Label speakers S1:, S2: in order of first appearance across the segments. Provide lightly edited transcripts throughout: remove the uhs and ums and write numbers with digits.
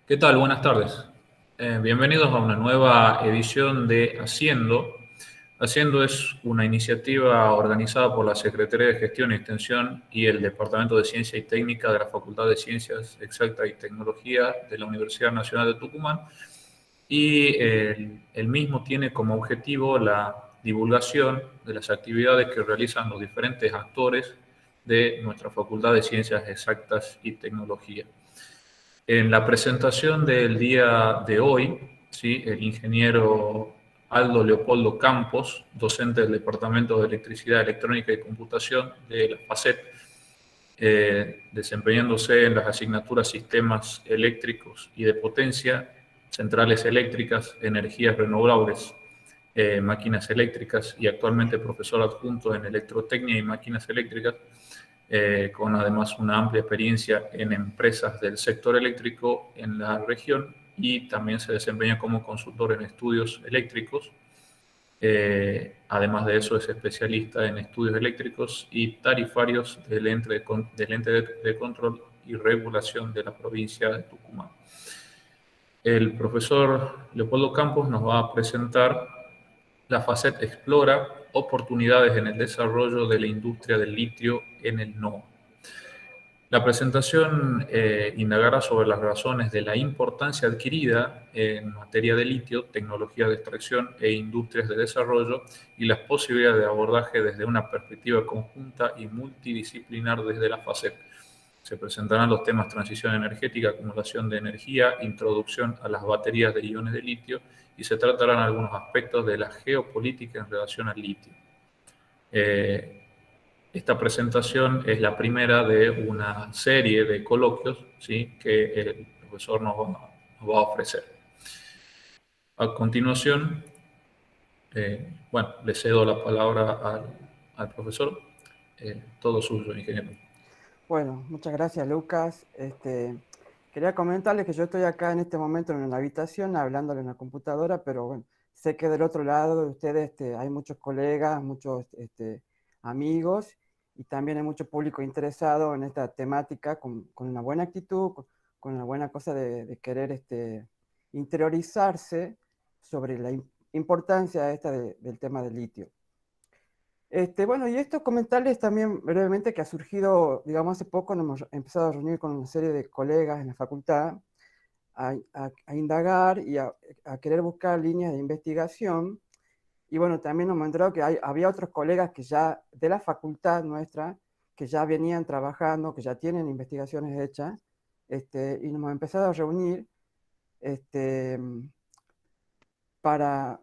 S1: ¿Qué tal? Buenas tardes. Bienvenidos a una nueva edición de Haciendo. Haciendo es una iniciativa organizada por la Secretaría de Gestión y Extensión y el Departamento de Ciencia y Técnica de la Facultad de Ciencias Exactas y Tecnología de la Universidad Nacional de Tucumán. Y el mismo tiene como objetivo la divulgación de las actividades que realizan los diferentes actores de nuestra Facultad de Ciencias Exactas y Tecnología. En la presentación del día de hoy, ¿sí? El ingeniero Aldo Leopoldo Campos, docente del Departamento de Electricidad, Electrónica y Computación de la FACET, desempeñándose en las asignaturas Sistemas Eléctricos y de Potencia, Centrales Eléctricas, Energías Renovables, Máquinas Eléctricas y actualmente profesor adjunto en Electrotecnia y Máquinas Eléctricas, con además una amplia experiencia en empresas del sector eléctrico en la región y también se desempeña como consultor en estudios eléctricos. Además de eso es especialista en estudios eléctricos y tarifarios del ente de control y regulación de la provincia de Tucumán. El profesor Leopoldo Campos nos va a presentar la FACET explora oportunidades en el desarrollo de la industria del litio en el NOA. La presentación indagará sobre las razones de la importancia adquirida en materia de litio, tecnología de extracción e industrias de desarrollo y las posibilidades de abordaje desde una perspectiva conjunta y multidisciplinar desde la FACET. Se presentarán los temas transición energética, acumulación de energía, introducción a las baterías de iones de litio y se tratarán algunos aspectos de la geopolítica en relación al litio. Esta presentación es la primera de una serie de coloquios, ¿sí? Que el profesor nos va a ofrecer. A continuación, bueno, le cedo la palabra al profesor. Todo suyo, ingeniero.
S2: Bueno, muchas gracias, Lucas. Quería comentarles que yo estoy acá en este momento en una habitación hablándole en la computadora, pero bueno, sé que del otro lado de ustedes hay muchos colegas, muchos amigos y también hay mucho público interesado en esta temática con una buena actitud, con una buena cosa de querer interiorizarse sobre la importancia del tema del litio. Bueno, y esto comentarles también brevemente que ha surgido, digamos, hace poco nos hemos empezado a reunir con una serie de colegas en la facultad a indagar y a querer buscar líneas de investigación. Y bueno, también nos hemos enterado que había otros colegas que ya de la facultad nuestra, que ya venían trabajando, que ya tienen investigaciones hechas, y nos hemos empezado a reunir este, para,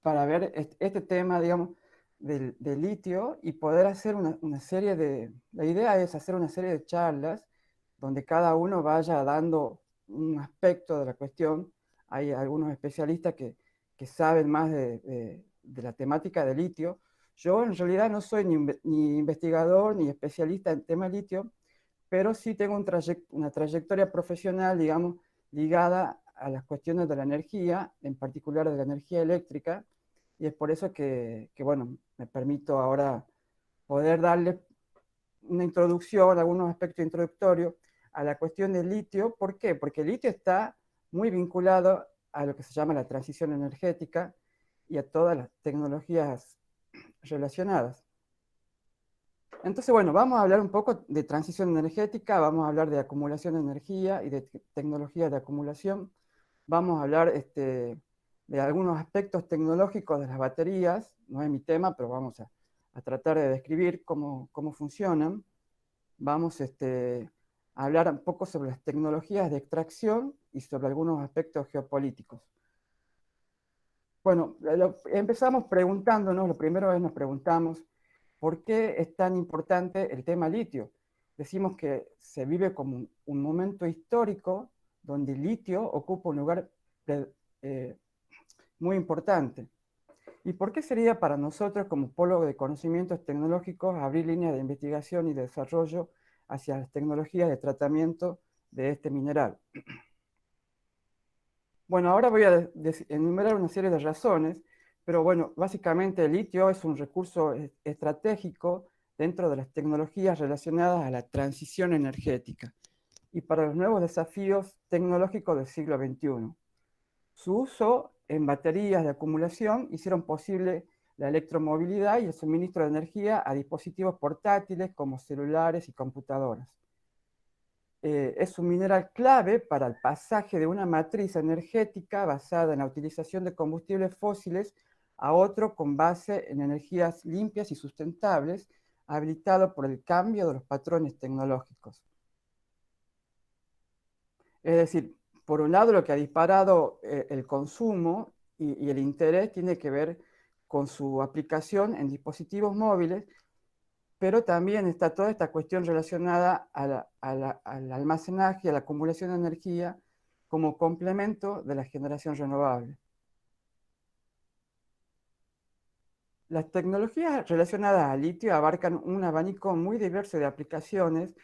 S2: para ver este tema, digamos, del litio y poder hacer una serie la idea es hacer una serie de charlas donde cada uno vaya dando un aspecto de la cuestión. Hay algunos especialistas que saben más de la temática del litio. Yo en realidad no soy ni investigador ni especialista en tema litio, pero sí tengo una trayectoria profesional, digamos, ligada a las cuestiones de la energía, en particular de la energía eléctrica, y es por eso bueno, me permito ahora poder darle una introducción, algunos aspectos introductorios a la cuestión del litio. ¿Por qué? Porque el litio está muy vinculado a lo que se llama la transición energética y a todas las tecnologías relacionadas. Entonces, bueno, vamos a hablar un poco de transición energética, vamos a hablar de acumulación de energía y de tecnologías de acumulación, vamos a hablar de algunos aspectos tecnológicos de las baterías, no es mi tema, pero vamos a tratar de describir cómo funcionan. Vamos a hablar un poco sobre las tecnologías de extracción y sobre algunos aspectos geopolíticos. Bueno, empezamos preguntándonos, lo primero es nos preguntamos, ¿por qué es tan importante el tema litio? Decimos que se vive como un momento histórico donde el litio ocupa un lugar muy importante. ¿Y por qué sería para nosotros como polo de conocimientos tecnológicos abrir líneas de investigación y desarrollo hacia las tecnologías de tratamiento de este mineral? Bueno, ahora voy a enumerar una serie de razones, pero bueno, básicamente el litio es un recurso estratégico dentro de las tecnologías relacionadas a la transición energética. y para los nuevos desafíos tecnológicos del siglo XXI. Su uso en baterías de acumulación hicieron posible la electromovilidad y el suministro de energía a dispositivos portátiles como celulares y computadoras. Es un mineral clave para el pasaje de una matriz energética basada en la utilización de combustibles fósiles a otro con base en energías limpias y sustentables, habilitado por el cambio de los patrones tecnológicos. Es decir, por un lado lo que ha disparado el consumo y el interés tiene que ver con su aplicación en dispositivos móviles, pero también está toda esta cuestión relacionada al almacenaje y a la acumulación de energía como complemento de la generación renovable. Las tecnologías relacionadas al litio abarcan un abanico muy diverso de aplicaciones,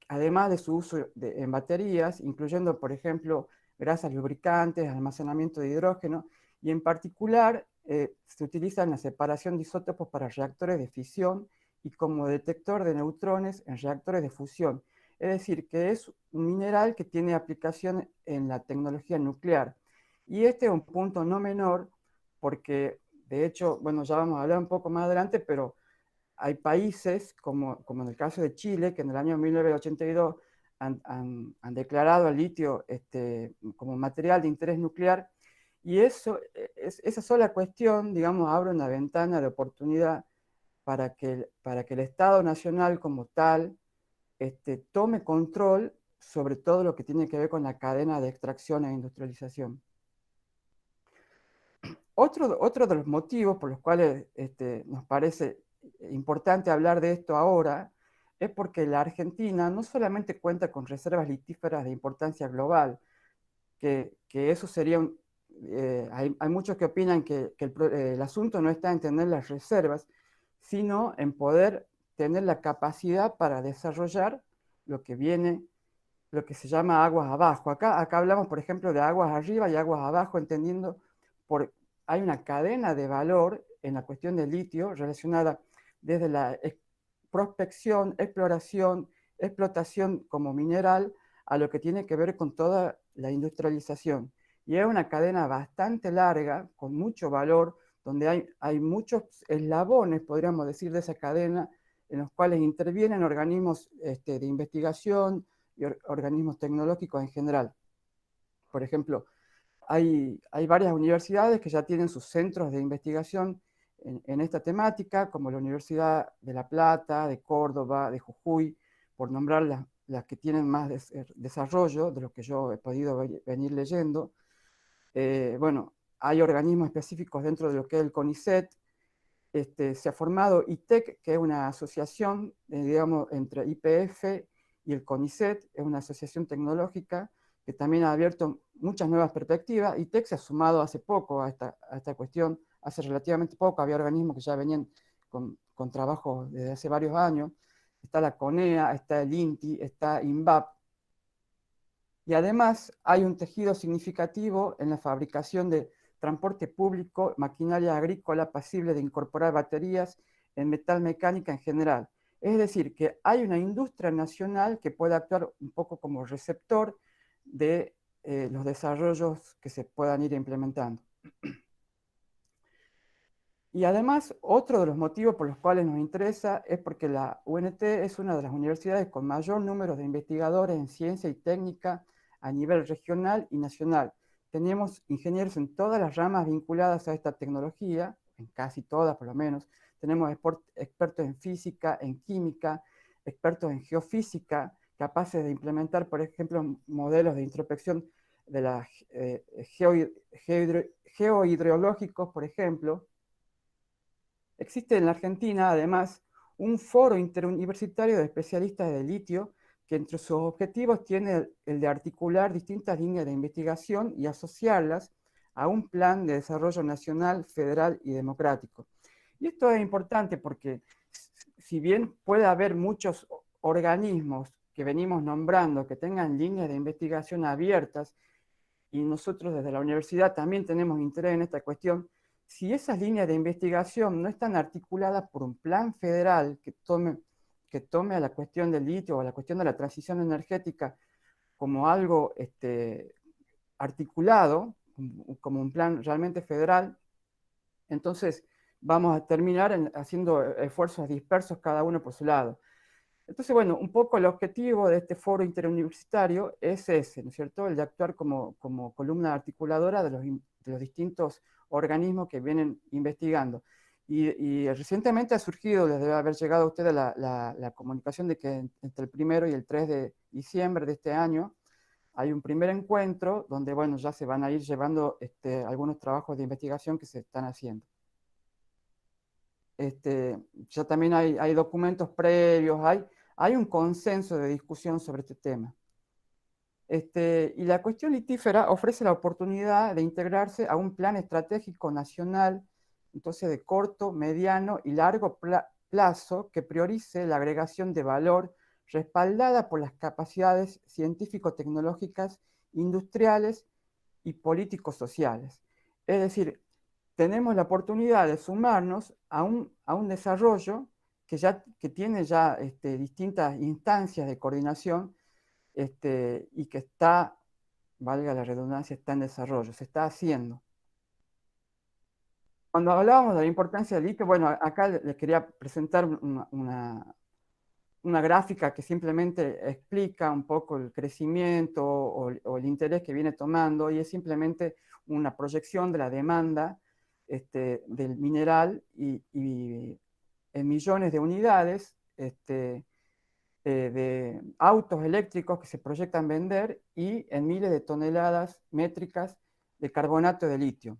S2: además de su uso en baterías, incluyendo, por ejemplo, grasas lubricantes, almacenamiento de hidrógeno, y en particular se utiliza en la separación de isótopos para reactores de fisión y como detector de neutrones en reactores de fusión. Es decir, que es un mineral que tiene aplicación en la tecnología nuclear. Y este es un punto no menor porque, de hecho, bueno, ya vamos a hablar un poco más adelante, pero hay países, como en el caso de Chile, que en el año 1982 han declarado el litio como material de interés nuclear, y esa sola cuestión, digamos, abre una ventana de oportunidad para que el Estado Nacional como tal tome control sobre todo lo que tiene que ver con la cadena de extracción e industrialización. Otro de los motivos por los cuales nos parece importante hablar de esto ahora es porque la Argentina no solamente cuenta con reservas litíferas de importancia global, que eso sería hay muchos que opinan que el asunto no está en tener las reservas, sino en poder tener la capacidad para desarrollar lo que viene, lo que se llama aguas abajo. Acá hablamos, por ejemplo, de aguas arriba y aguas abajo, entendiendo por hay una cadena de valor en la cuestión del litio relacionada desde la prospección, exploración, explotación como mineral a lo que tiene que ver con toda la industrialización. Y es una cadena bastante larga, con mucho valor, donde hay muchos eslabones, podríamos decir, de esa cadena, en los cuales intervienen organismos de investigación y organismos tecnológicos en general. Por ejemplo, hay varias universidades que ya tienen sus centros de investigación en esta temática, como la Universidad de La Plata, de Córdoba, de Jujuy, por nombrar las que tienen más desarrollo de lo que yo he podido venir leyendo. Bueno, hay organismos específicos dentro de lo que es el CONICET. Se ha formado ITEC, que es una asociación, digamos, entre YPF y el CONICET, es una asociación tecnológica que también ha abierto muchas nuevas perspectivas. ITEC se ha sumado hace poco a esta cuestión, hace relativamente poco, había organismos que ya venían con trabajos desde hace varios años. Está la CONEA, está el INTI, está INVAP. Y además hay un tejido significativo en la fabricación de transporte público, maquinaria agrícola pasible de incorporar baterías en metal mecánica en general. Es decir, que hay una industria nacional que puede actuar un poco como receptor de los desarrollos que se puedan ir implementando. Y además, otro de los motivos por los cuales nos interesa es porque la UNT es una de las universidades con mayor número de investigadores en ciencia y técnica a nivel regional y nacional. Tenemos ingenieros en todas las ramas vinculadas a esta tecnología, en casi todas por lo menos. Tenemos expertos en física, en química, expertos en geofísica, capaces de implementar, por ejemplo, modelos de introspección de la geohidrológicos, por ejemplo. Existe en la Argentina, además, un foro interuniversitario de especialistas de litio que entre sus objetivos tiene el de articular distintas líneas de investigación y asociarlas a un plan de desarrollo nacional, federal y democrático. Y esto es importante porque si bien puede haber muchos organismos que venimos nombrando que tengan líneas de investigación abiertas, y nosotros desde la universidad también tenemos interés en esta cuestión, si esas líneas de investigación no están articuladas por un plan federal que tome a la cuestión del litio o a la cuestión de la transición energética como algo articulado, como un plan realmente federal, entonces vamos a terminar haciendo esfuerzos dispersos cada uno por su lado. Entonces, bueno, un poco el objetivo de este foro interuniversitario es ese, ¿no es cierto? El de actuar como columna articuladora de los distintos organismos que vienen investigando. Y recientemente ha surgido, desde haber llegado a ustedes la comunicación de que entre el 1 y el 3 de diciembre de este año hay un primer encuentro donde, bueno, ya se van a ir llevando algunos trabajos de investigación que se están haciendo. Ya también hay documentos previos, hay un consenso de discusión sobre este tema. Y la cuestión litífera ofrece la oportunidad de integrarse a un plan estratégico nacional, entonces de corto, mediano y largo plazo, que priorice la agregación de valor respaldada por las capacidades científico-tecnológicas, industriales y políticos sociales. Es decir, tenemos la oportunidad de sumarnos a un desarrollo que tiene ya distintas instancias de coordinación y que está, valga la redundancia, está en desarrollo, se está haciendo. Cuando hablábamos de la importancia del litio, bueno, acá les quería presentar una gráfica que simplemente explica un poco el crecimiento o el interés que viene tomando, y es simplemente una proyección de la demanda del mineral y en millones de unidades de autos eléctricos que se proyectan vender y en miles de toneladas métricas de carbonato de litio.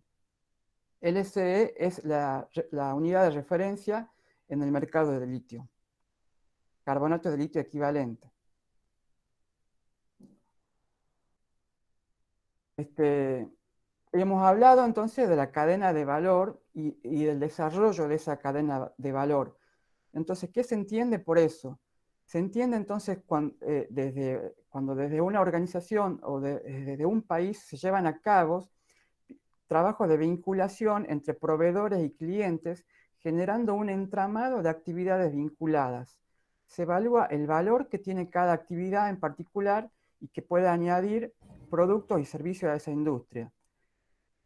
S2: LCE es la unidad de referencia en el mercado de litio. Carbonato de litio equivalente. Hemos hablado entonces de la cadena de valor y del desarrollo de esa cadena de valor. Entonces, ¿qué se entiende por eso? Se entiende entonces cuando desde una organización o desde un país se llevan a cabo trabajos de vinculación entre proveedores y clientes, generando un entramado de actividades vinculadas. Se evalúa el valor que tiene cada actividad en particular y que puede añadir productos y servicios a esa industria.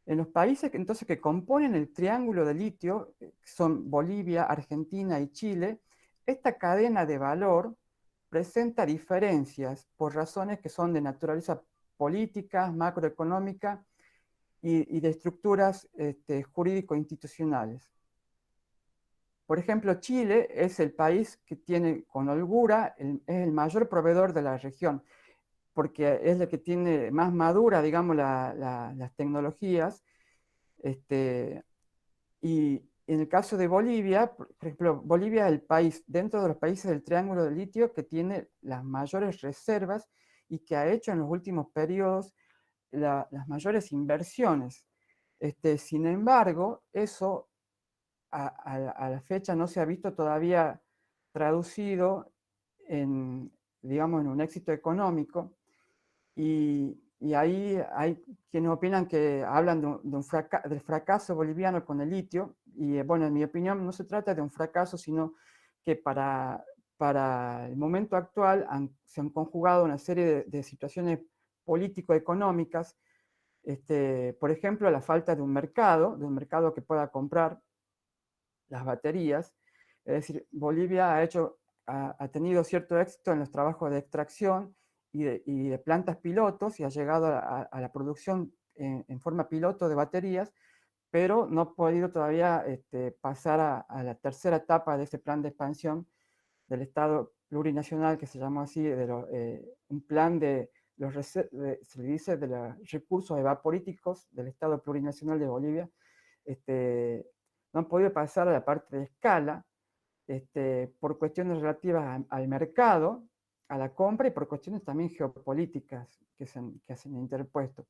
S2: En los países entonces que componen el triángulo de litio, que son Bolivia, Argentina y Chile, esta cadena de valor presenta diferencias por razones que son de naturaleza política, macroeconómica y de estructuras jurídico-institucionales. Por ejemplo, Chile es el país que tiene con holgura, es el mayor proveedor de la región, porque es el que tiene más madura, digamos, las tecnologías. Y en el caso de Bolivia, por ejemplo, Bolivia es el país dentro de los países del Triángulo del Litio que tiene las mayores reservas y que ha hecho en los últimos periodos las mayores inversiones. Sin embargo, eso a la fecha no se ha visto todavía traducido en, digamos, en un éxito económico. Y ahí hay quienes opinan que hablan del fracaso boliviano con el litio. Y bueno, en mi opinión no se trata de un fracaso, sino que para el momento actual se han conjugado una serie de situaciones político-económicas. Por ejemplo, la falta de un mercado que pueda comprar las baterías. Es decir, Bolivia ha tenido cierto éxito en los trabajos de extracción y de plantas pilotos y ha llegado a la producción en forma piloto de baterías, pero no ha podido todavía pasar a la tercera etapa de ese plan de expansión del Estado plurinacional, que se llamó así, un plan se le dice de los recursos evaporíticos del Estado plurinacional de Bolivia. No han podido pasar a la parte de escala por cuestiones relativas al mercado, a la compra y por cuestiones también geopolíticas que se han interpuesto.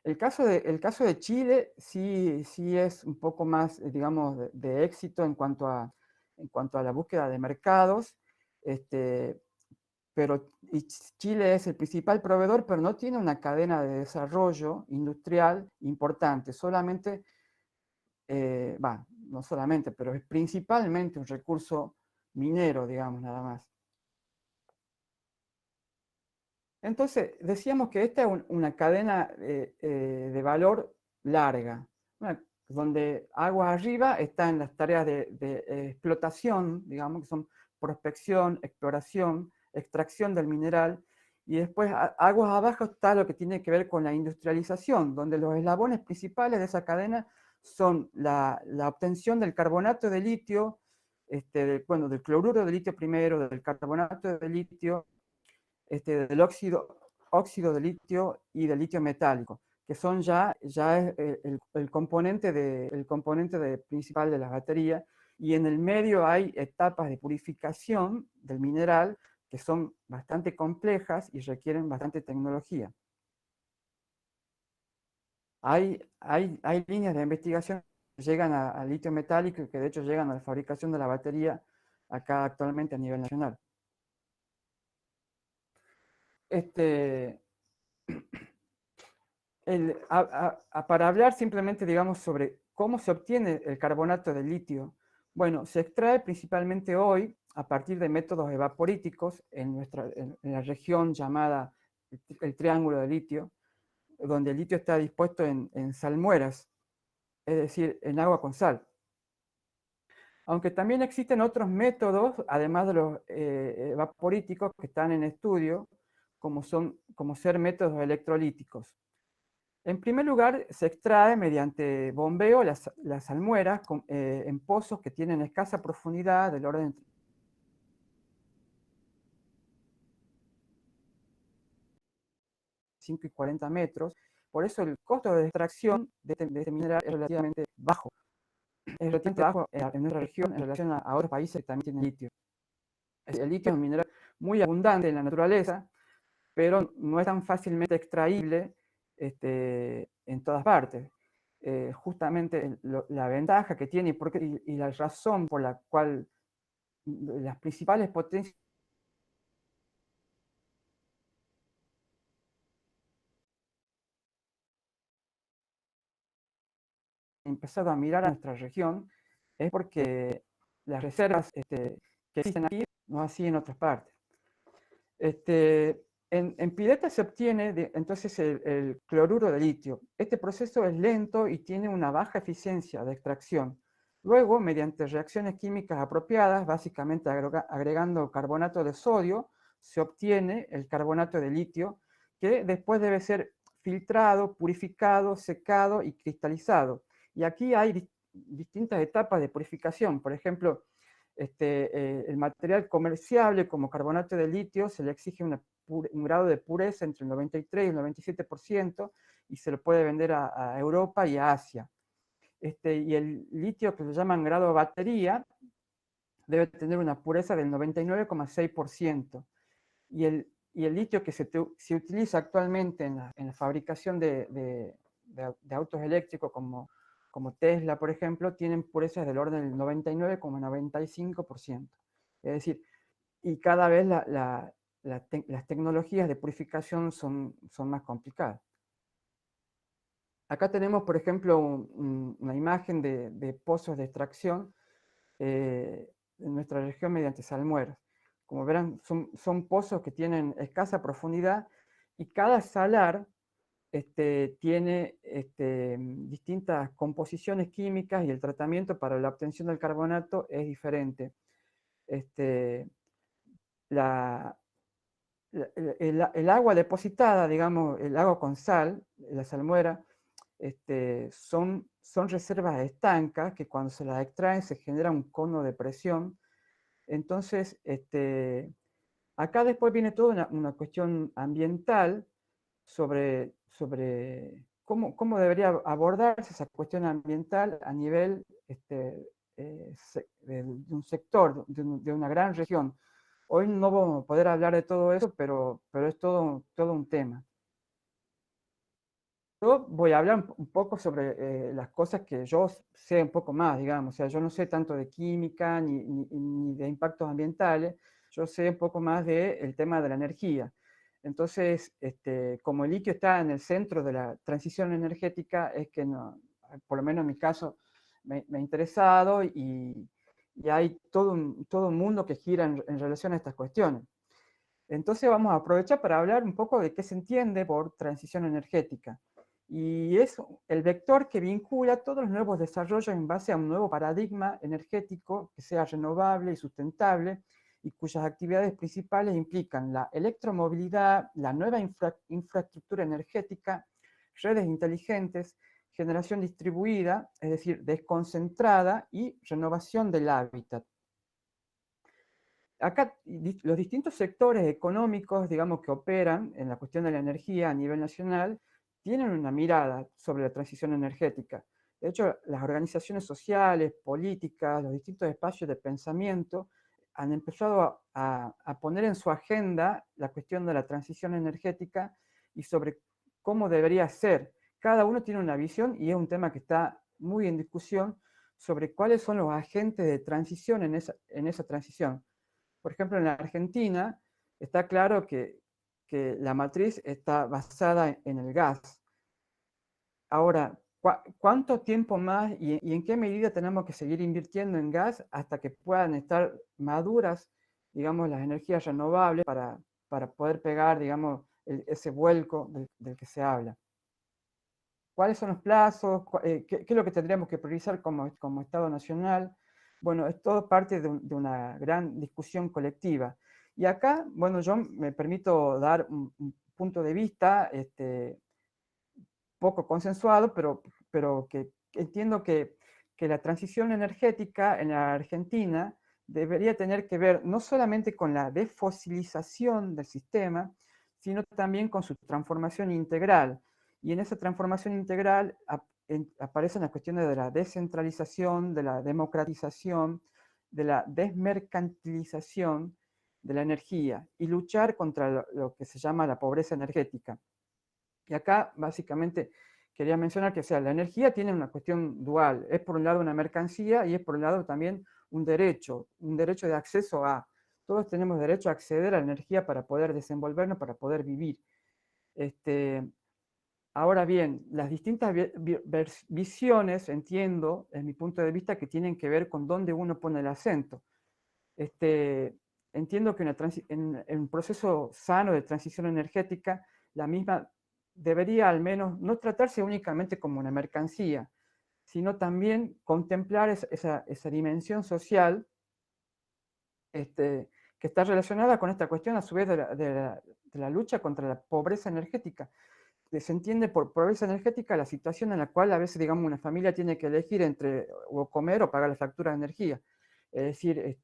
S2: El caso de Chile sí es un poco más, digamos, de éxito en cuanto a la búsqueda de mercados, pero Chile es el principal proveedor, pero no tiene una cadena de desarrollo industrial importante, solamente, no solamente, pero es principalmente un recurso minero, digamos, nada más. Entonces, decíamos que esta es una cadena de valor larga, donde aguas arriba están las tareas de explotación, digamos, que son prospección, exploración, extracción del mineral, y después aguas abajo está lo que tiene que ver con la industrialización, donde los eslabones principales de esa cadena son la obtención del carbonato de litio, bueno, del cloruro de litio primero, del carbonato de litio, del óxido de litio y del litio metálico, que son ya es el componente, principal de las baterías, y en el medio hay etapas de purificación del mineral que son bastante complejas y requieren bastante tecnología. Hay líneas de investigación que llegan al litio metálico y que de hecho llegan a la fabricación de la batería acá actualmente a nivel nacional. Para hablar simplemente, digamos, sobre cómo se obtiene el carbonato de litio, bueno, se extrae principalmente hoy a partir de métodos evaporíticos en la región llamada el Triángulo de Litio, donde el litio está dispuesto en salmueras, es decir, en agua con sal. Aunque también existen otros métodos, además de los evaporíticos, que están en estudio, como ser métodos electrolíticos. En primer lugar, se extrae mediante bombeo las salmueras en pozos que tienen escasa profundidad, del orden de 5 y 40 metros. Por eso el costo de extracción de este mineral es relativamente bajo. Es relativamente bajo en nuestra región en relación a otros países que también tienen litio. El litio es un mineral muy abundante en la naturaleza, pero no es tan fácilmente extraíble en todas partes. Justamente la ventaja que tiene y la razón por la cual las principales potencias han empezado a mirar a nuestra región es porque las reservas que existen aquí no así en otras partes. En pileta se obtiene entonces el cloruro de litio. Este proceso es lento y tiene una baja eficiencia de extracción. Luego, mediante reacciones químicas apropiadas, básicamente agregando carbonato de sodio, se obtiene el carbonato de litio, que después debe ser filtrado, purificado, secado y cristalizado. Y aquí hay distintas etapas de purificación. Por ejemplo, el material comerciable como carbonato de litio se le exige un grado de pureza entre el 93 y el 97%, y se lo puede vender a Europa y a Asia. Y el litio, que se llaman grado batería, debe tener una pureza del 99,6%. Y el litio que se utiliza actualmente en la fabricación de autos eléctricos como Tesla, por ejemplo, tienen purezas del orden del 99,95%. Es decir, y cada vez las tecnologías de purificación son más complicadas. Acá tenemos, por ejemplo, una imagen de pozos de extracción en nuestra región mediante salmueras. Como verán, son pozos que tienen escasa profundidad y cada salar tiene distintas composiciones químicas y el tratamiento para la obtención del carbonato es diferente. El agua depositada, digamos, el agua con sal, la salmuera, son reservas estancas que cuando se las extraen se genera un cono de presión. Entonces, acá después viene toda una cuestión ambiental sobre cómo debería abordarse esa cuestión ambiental a nivel de un sector, de una gran región. Hoy no vamos a poder hablar de todo eso, pero es todo un tema. Yo voy a hablar un poco sobre las cosas que yo sé un poco más, digamos. O sea, yo no sé tanto de química ni de impactos ambientales, yo sé un poco más del tema de la energía. Entonces, como el litio está en el centro de la transición energética, es que no, por lo menos en mi caso me ha interesado y hay todo un mundo que gira en relación a estas cuestiones. Entonces vamos a aprovechar para hablar un poco de qué se entiende por transición energética. Y es el vector que vincula todos los nuevos desarrollos en base a un nuevo paradigma energético que sea renovable y sustentable y cuyas actividades principales implican la electromovilidad, la nueva infraestructura energética, redes inteligentes, generación distribuida, es decir, desconcentrada y renovación del hábitat. Acá los distintos sectores económicos, digamos, que operan en la cuestión de la energía a nivel nacional, tienen una mirada sobre la transición energética. De hecho, las organizaciones sociales, políticas, los distintos espacios de pensamiento han empezado a poner en su agenda la cuestión de la transición energética y sobre cómo debería ser. Cada uno tiene una visión y es un tema que está muy en discusión sobre cuáles son los agentes de transición en esa transición. Por ejemplo, en la Argentina está claro que la matriz está basada en el gas. Ahora, ¿cuánto tiempo más y en qué medida tenemos que seguir invirtiendo en gas hasta que puedan estar maduras, digamos, las energías renovables para poder pegar, digamos, ese vuelco del que se habla? ¿Cuáles son los plazos? ¿Qué es lo que tendríamos que priorizar como Estado Nacional? Bueno, es todo parte de una gran discusión colectiva. Y acá, bueno, yo me permito dar un punto de vista poco consensuado, pero que entiendo que la transición energética en la Argentina debería tener que ver no solamente con la desfosilización del sistema, sino también con su transformación integral. Y en esa transformación integral aparecen las cuestiones de la descentralización, de la democratización, de la desmercantilización de la energía y luchar contra lo que se llama la pobreza energética. Y acá básicamente quería mencionar que, o sea, la energía tiene una cuestión dual. Es por un lado una mercancía y es por un lado también un derecho de acceso a. Todos tenemos derecho a acceder a la energía para poder desenvolvernos, para poder vivir. Ahora bien, las distintas visiones, entiendo, en mi punto de vista, que tienen que ver con dónde uno pone el acento. Entiendo que en un proceso sano de transición energética, la misma debería al menos no tratarse únicamente como una mercancía, sino también contemplar esa dimensión social que está relacionada con esta cuestión a su vez de la lucha contra la pobreza energética. Se entiende por pobreza energética la situación en la cual a veces, digamos, una familia tiene que elegir entre o comer o pagar la factura de energía. Es decir,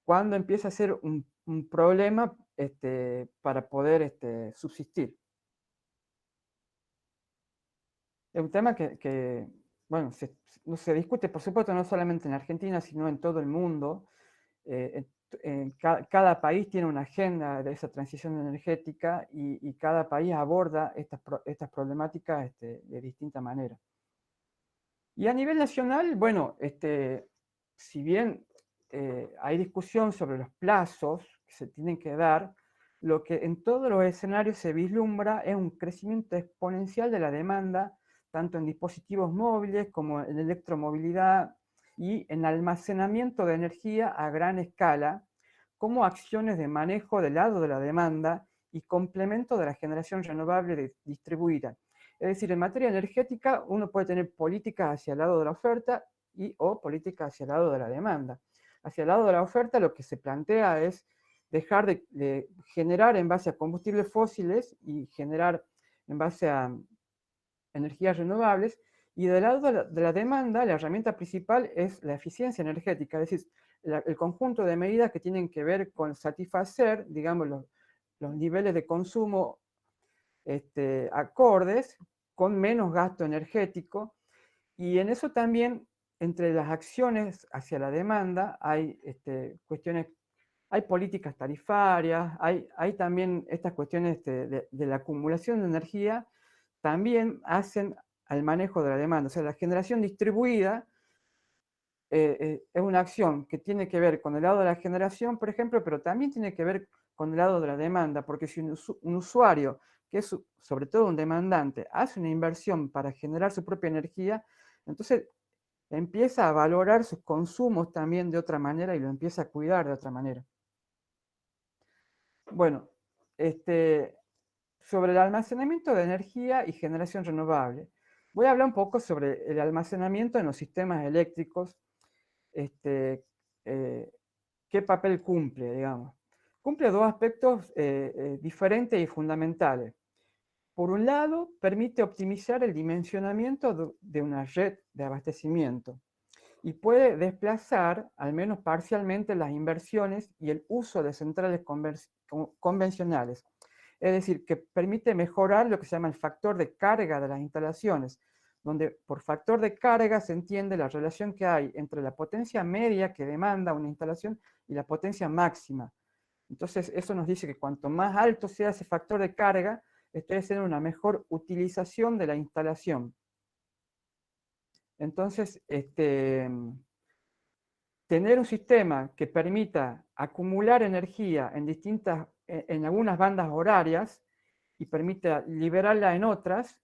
S2: cuando empieza a ser un problema para poder subsistir. Es un tema que bueno, se discute, por supuesto, no solamente en Argentina, sino en todo el mundo. Cada país tiene una agenda de esa transición energética y cada país aborda estas problemáticas de distinta manera. Y a nivel nacional, bueno, si bien hay discusión sobre los plazos que se tienen que dar, lo que en todos los escenarios se vislumbra es un crecimiento exponencial de la demanda, tanto en dispositivos móviles como en electromovilidad y en almacenamiento de energía a gran escala, como acciones de manejo del lado de la demanda y complemento de la generación renovable distribuida. Es decir, en materia energética uno puede tener políticas hacia el lado de la oferta o políticas hacia el lado de la demanda. Hacia el lado de la oferta lo que se plantea es dejar de generar en base a combustibles fósiles y generar en base a energías renovables. Y del lado de la demanda, la herramienta principal es la eficiencia energética, es decir, el conjunto de medidas que tienen que ver con satisfacer, digamos, los niveles de consumo acordes, con menos gasto energético, y en eso también, entre las acciones hacia la demanda, hay cuestiones, hay políticas tarifarias, hay también estas cuestiones de la acumulación de energía, también hacen al manejo de la demanda. O sea, la generación distribuida es una acción que tiene que ver con el lado de la generación, por ejemplo, pero también tiene que ver con el lado de la demanda, porque si un usuario, que es sobre todo un demandante, hace una inversión para generar su propia energía, entonces empieza a valorar sus consumos también de otra manera y lo empieza a cuidar de otra manera. Bueno, sobre el almacenamiento de energía y generación renovable. Voy a hablar un poco sobre el almacenamiento en los sistemas eléctricos, eh, qué papel cumple, digamos. Cumple dos aspectos diferentes y fundamentales. Por un lado, permite optimizar el dimensionamiento de una red de abastecimiento y puede desplazar, al menos parcialmente, las inversiones y el uso de centrales convencionales. Es decir, que permite mejorar lo que se llama el factor de carga de las instalaciones, donde por factor de carga se entiende la relación que hay entre la potencia media que demanda una instalación y la potencia máxima. Entonces, eso nos dice que cuanto más alto sea ese factor de carga, estoy haciendo una mejor utilización de la instalación. Entonces, tener un sistema que permita acumular energía en algunas bandas horarias y permita liberarla en otras,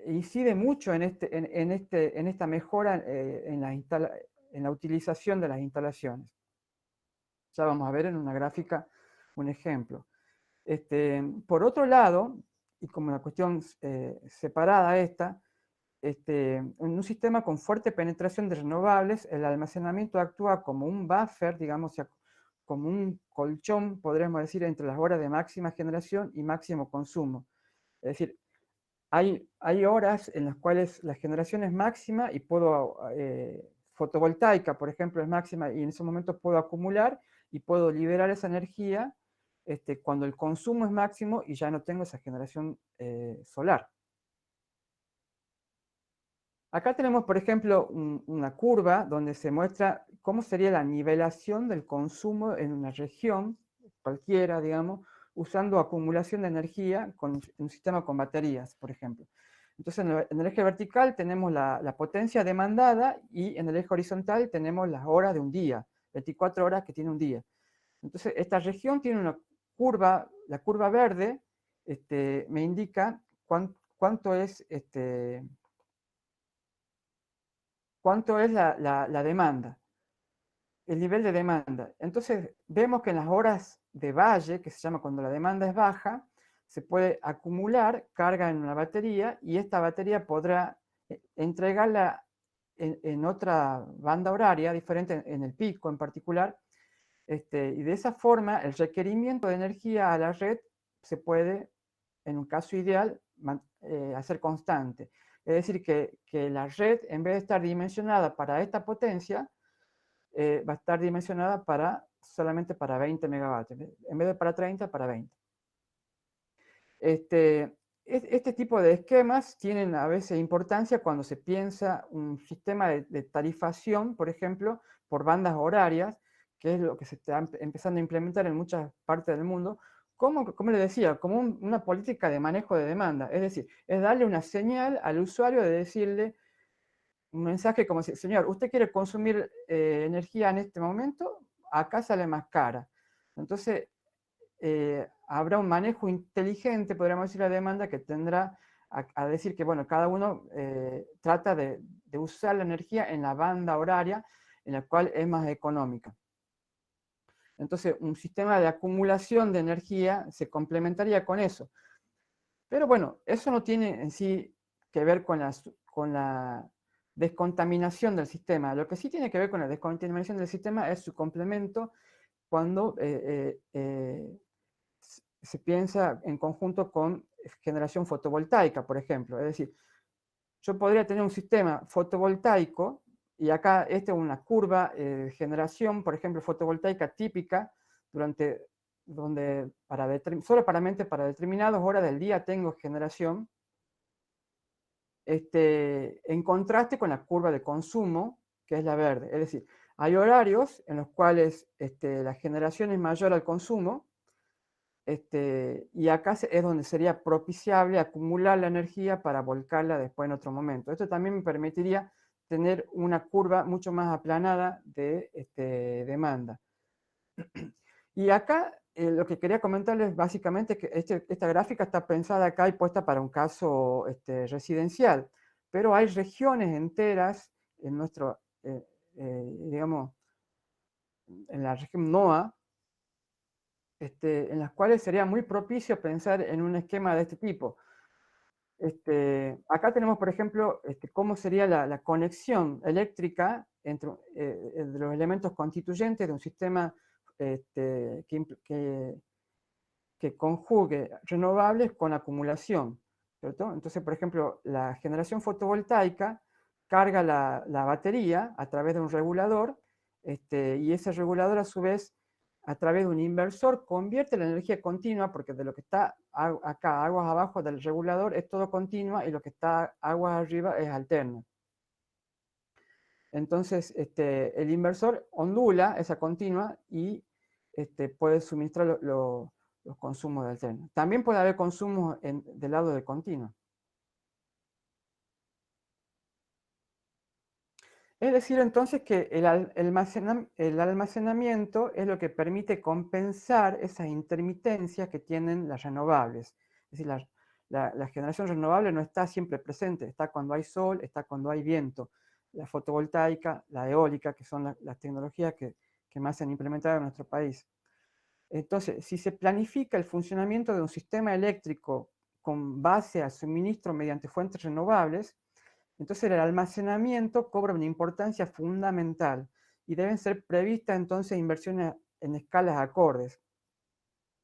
S2: incide mucho en esta mejora en la utilización de las instalaciones. Ya vamos a ver en una gráfica un ejemplo. Por otro lado, y como una cuestión separada esta, en un sistema con fuerte penetración de renovables, el almacenamiento actúa como un buffer, digamos, como un colchón, podríamos decir, entre las horas de máxima generación y máximo consumo. Es decir, hay horas en las cuales la generación es máxima y fotovoltaica, por ejemplo, es máxima y en ese momento puedo acumular y puedo liberar esa energía cuando el consumo es máximo y ya no tengo esa generación solar. Acá tenemos, por ejemplo, una curva donde se muestra cómo sería la nivelación del consumo en una región, cualquiera, digamos, usando acumulación de energía con un sistema con baterías, por ejemplo. Entonces, en el eje vertical tenemos la potencia demandada y en el eje horizontal tenemos las horas de un día, 24 horas que tiene un día. Entonces, esta región tiene una curva, la curva verde me indica cuánto es la demanda, el nivel de demanda. Entonces, vemos que en las horas de valle, que se llama cuando la demanda es baja, se puede acumular carga en una batería y esta batería podrá entregarla en otra banda horaria diferente, en el pico en particular, y de esa forma el requerimiento de energía a la red se puede, en un caso ideal, hacer constante. Es decir, que la red, en vez de estar dimensionada para esta potencia, va a estar dimensionada solamente para 20 megavatios. En vez de para 30, para 20. Este tipo de esquemas tienen a veces importancia cuando se piensa un sistema de tarifación, por ejemplo, por bandas horarias, que es lo que se está empezando a implementar en muchas partes del mundo, como les decía, como una política de manejo de demanda. Es decir, es darle una señal al usuario de decirle un mensaje como si, señor, usted quiere consumir energía en este momento, acá sale más cara. Entonces, habrá un manejo inteligente, podríamos decir, la demanda que tendrá a decir que, bueno, cada uno trata de usar la energía en la banda horaria en la cual es más económica. Entonces, un sistema de acumulación de energía se complementaría con eso. Pero bueno, eso no tiene en sí que ver con la descontaminación del sistema. Lo que sí tiene que ver con la descontaminación del sistema es su complemento cuando se piensa en conjunto con generación fotovoltaica, por ejemplo. Es decir, yo podría tener un sistema fotovoltaico, y acá esta es una curva de generación, por ejemplo, fotovoltaica típica, donde solamente para determinadas horas del día tengo generación, en contraste con la curva de consumo, que es la verde. Es decir, hay horarios en los cuales la generación es mayor al consumo, y acá es donde sería propiciable acumular la energía para volcarla después en otro momento. Esto también me permitiría tener una curva mucho más aplanada de demanda. Y acá lo que quería comentarles básicamente es que esta gráfica está pensada acá y puesta para un caso residencial, pero hay regiones enteras en digamos, en la región NOA, en las cuales sería muy propicio pensar en un esquema de este tipo. Acá tenemos, por ejemplo, cómo sería la conexión eléctrica entre de los elementos constituyentes de un sistema que conjugue renovables con acumulación, ¿cierto? Entonces, por ejemplo, la generación fotovoltaica carga la batería a través de un regulador, y ese regulador a su vez, a través de un inversor, convierte la energía continua, porque de lo que está acá, aguas abajo del regulador, es todo continua, y lo que está aguas arriba es alterna. Entonces, el inversor ondula esa continua y puede suministrar los consumos de alterna. También puede haber consumos del lado de continua. Es decir, entonces, que el almacenamiento es lo que permite compensar esas intermitencias que tienen las renovables. Es decir, la generación renovable no está siempre presente, está cuando hay sol, está cuando hay viento. La fotovoltaica, la eólica, que son las tecnologías que más se han implementado en nuestro país. Entonces, si se planifica el funcionamiento de un sistema eléctrico con base al suministro mediante fuentes renovables, entonces el almacenamiento cobra una importancia fundamental y deben ser previstas entonces inversiones en escalas acordes.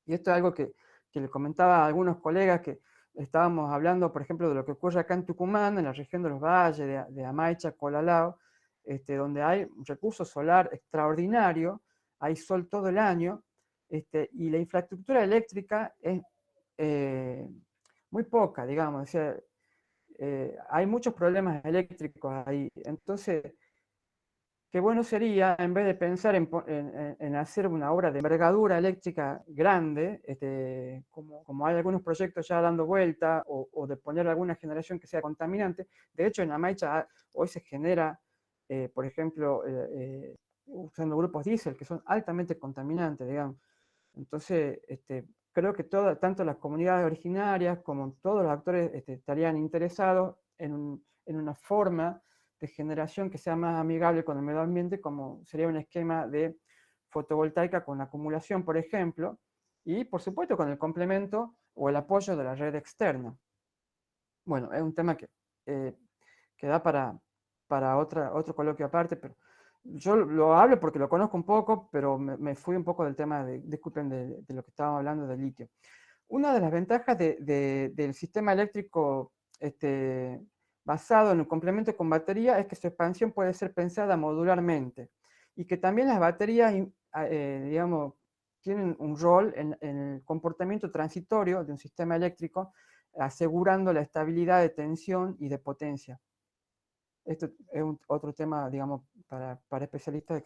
S2: Y esto es algo que le comentaba a algunos colegas, que estábamos hablando, por ejemplo, de lo que ocurre acá en Tucumán, en la región de los valles, de Amaicha, Colalao, donde hay un recurso solar extraordinario, hay sol todo el año, y la infraestructura eléctrica es muy poca, digamos. O sea, hay muchos problemas eléctricos ahí. Entonces, qué bueno sería, en vez de pensar en hacer una obra de envergadura eléctrica grande, como hay algunos proyectos ya dando vuelta, o de poner alguna generación que sea contaminante. De hecho, en Amaicha hoy se genera, por ejemplo, usando grupos diésel, que son altamente contaminantes, digamos. Entonces, creo que tanto las comunidades originarias como todos los actores estarían interesados en una forma de generación que sea más amigable con el medio ambiente, como sería un esquema de fotovoltaica con acumulación, por ejemplo, y por supuesto con el complemento o el apoyo de la red externa. Bueno, es un tema eh, que da para otro coloquio aparte, pero yo lo hablo porque lo conozco un poco, pero me fui un poco del tema, disculpen, de lo que estábamos hablando del litio. Una de las ventajas del sistema eléctrico basado en un complemento con batería es que su expansión puede ser pensada modularmente, y que también las baterías, digamos, tienen un rol en el comportamiento transitorio de un sistema eléctrico, asegurando la estabilidad de tensión y de potencia. Esto es otro tema, digamos, para especialistas.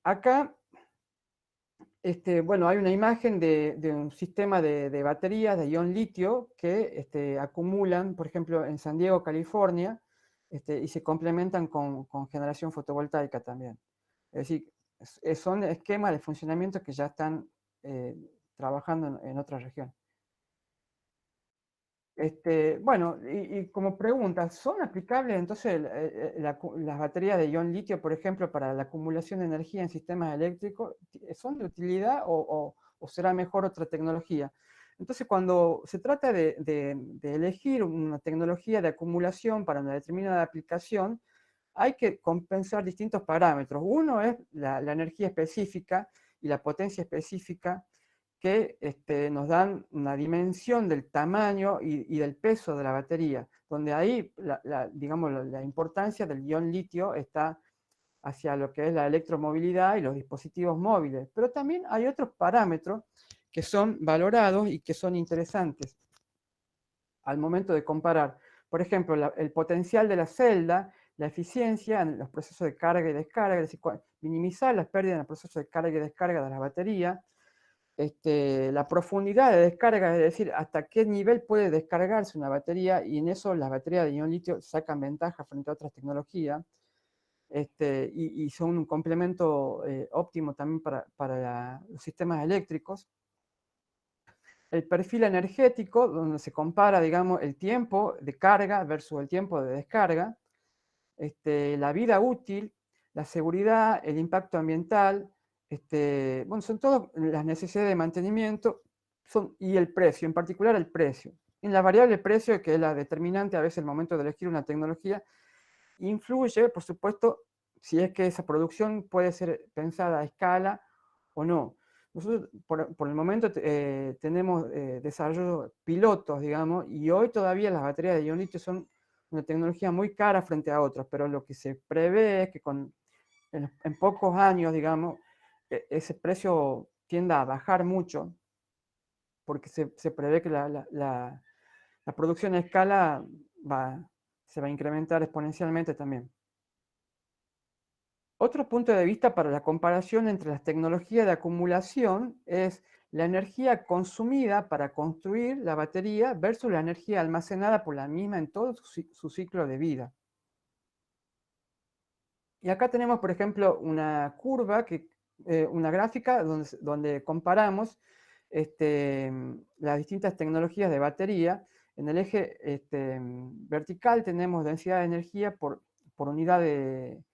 S2: Acá, bueno, hay una imagen de un sistema de baterías de ion litio que acumulan, por ejemplo, en San Diego, California, y se complementan con generación fotovoltaica también. Es decir, son esquemas de funcionamiento que ya están trabajando en otras regiones. Bueno, y como pregunta, ¿son aplicables entonces las baterías de ion litio, por ejemplo, para la acumulación de energía en sistemas eléctricos? ¿Son de utilidad o será mejor otra tecnología? Entonces, cuando se trata de elegir una tecnología de acumulación para una determinada aplicación, hay que compensar distintos parámetros. Uno es la energía específica y la potencia específica, que nos dan una dimensión del tamaño y del peso de la batería, donde ahí, digamos, la importancia del ion litio está hacia lo que es la electromovilidad y los dispositivos móviles. Pero también hay otros parámetros que son valorados y que son interesantes al momento de comparar. Por ejemplo, el potencial de la celda, la eficiencia en los procesos de carga y descarga, es decir, minimizar las pérdidas en el proceso de carga y descarga de la batería, la profundidad de descarga, es decir, hasta qué nivel puede descargarse una batería, y en eso las baterías de ion litio sacan ventaja frente a otras tecnologías, y son un complemento óptimo también para los sistemas eléctricos. El perfil energético, donde se compara, digamos, el tiempo de carga versus el tiempo de descarga, la vida útil, la seguridad, el impacto ambiental, bueno, son todas las necesidades de mantenimiento y el precio, en particular el precio. En la variable precio, que es la determinante a veces el momento de elegir una tecnología, influye, por supuesto, si es que esa producción puede ser pensada a escala o no. Nosotros por el momento tenemos desarrollo pilotos, digamos, y hoy todavía las baterías de ion litio son una tecnología muy cara frente a otras, pero lo que se prevé es que en pocos años, digamos, ese precio tienda a bajar mucho, porque se prevé que la producción a escala se va a incrementar exponencialmente también. Otro punto de vista para la comparación entre las tecnologías de acumulación es la energía consumida para construir la batería versus la energía almacenada por la misma en todo su ciclo de vida. Y acá tenemos, por ejemplo, una curva, una gráfica donde comparamos las distintas tecnologías de batería. En el eje vertical tenemos densidad de energía por unidad de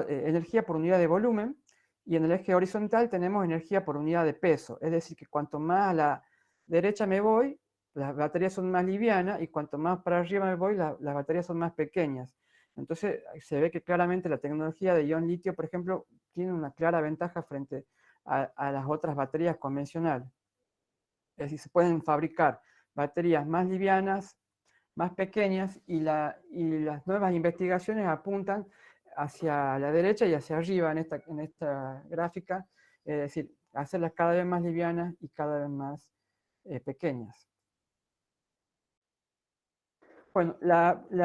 S2: energía por unidad de volumen, y en el eje horizontal tenemos energía por unidad de peso. Es decir, que cuanto más a la derecha me voy, las baterías son más livianas, y cuanto más para arriba me voy, las baterías son más pequeñas. Entonces se ve que claramente la tecnología de ion litio, por ejemplo, tiene una clara ventaja frente a las otras baterías convencionales. Es decir, se pueden fabricar baterías más livianas, más pequeñas, y las nuevas investigaciones apuntan hacia la derecha y hacia arriba en esta gráfica, es decir, hacerlas cada vez más livianas y cada vez más pequeñas. Bueno, la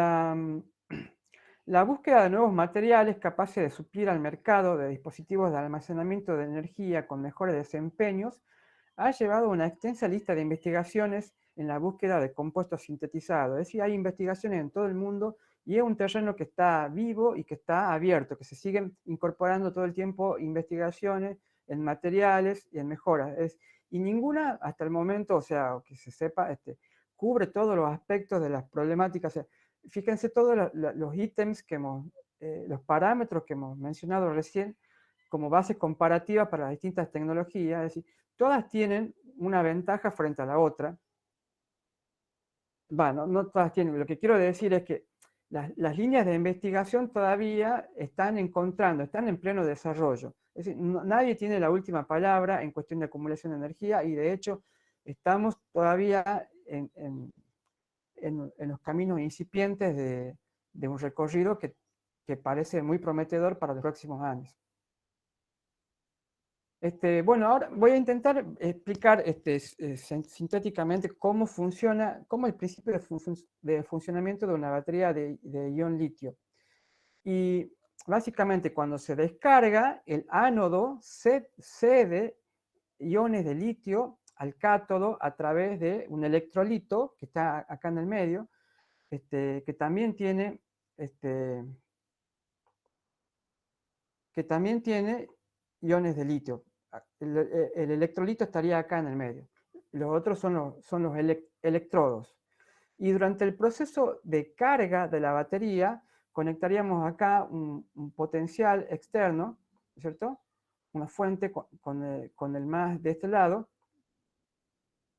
S2: búsqueda de nuevos materiales capaces de suplir al mercado de dispositivos de almacenamiento de energía con mejores desempeños ha llevado a una extensa lista de investigaciones en la búsqueda de compuestos sintetizados. Es decir, hay investigaciones en todo el mundo, y es un terreno que está vivo y que está abierto, que se siguen incorporando todo el tiempo investigaciones en materiales y en mejoras. Y ninguna hasta el momento, o sea, que se sepa, cubre todos los aspectos de las problemáticas. O sea, fíjense todos los ítems los parámetros que hemos mencionado recién como base comparativa para las distintas tecnologías. Es decir, todas tienen una ventaja frente a la otra. Bueno, no todas tienen. Lo que quiero decir es que las líneas de investigación todavía están en pleno desarrollo. Es decir, nadie tiene la última palabra en cuestión de acumulación de energía, y de hecho estamos todavía en los caminos incipientes de un recorrido que parece muy prometedor para los próximos años. Bueno, ahora voy a intentar explicar sintéticamente cómo el principio de funcionamiento de una batería de ion litio. Y básicamente, cuando se descarga, el ánodo cede iones de litio al cátodo a través de un electrolito que está acá en el medio, que también tiene iones de litio. El electrolito estaría acá en el medio. Los otros son los electrodos. Y durante el proceso de carga de la batería, conectaríamos acá un potencial externo, ¿cierto? Una fuente con el más de este lado.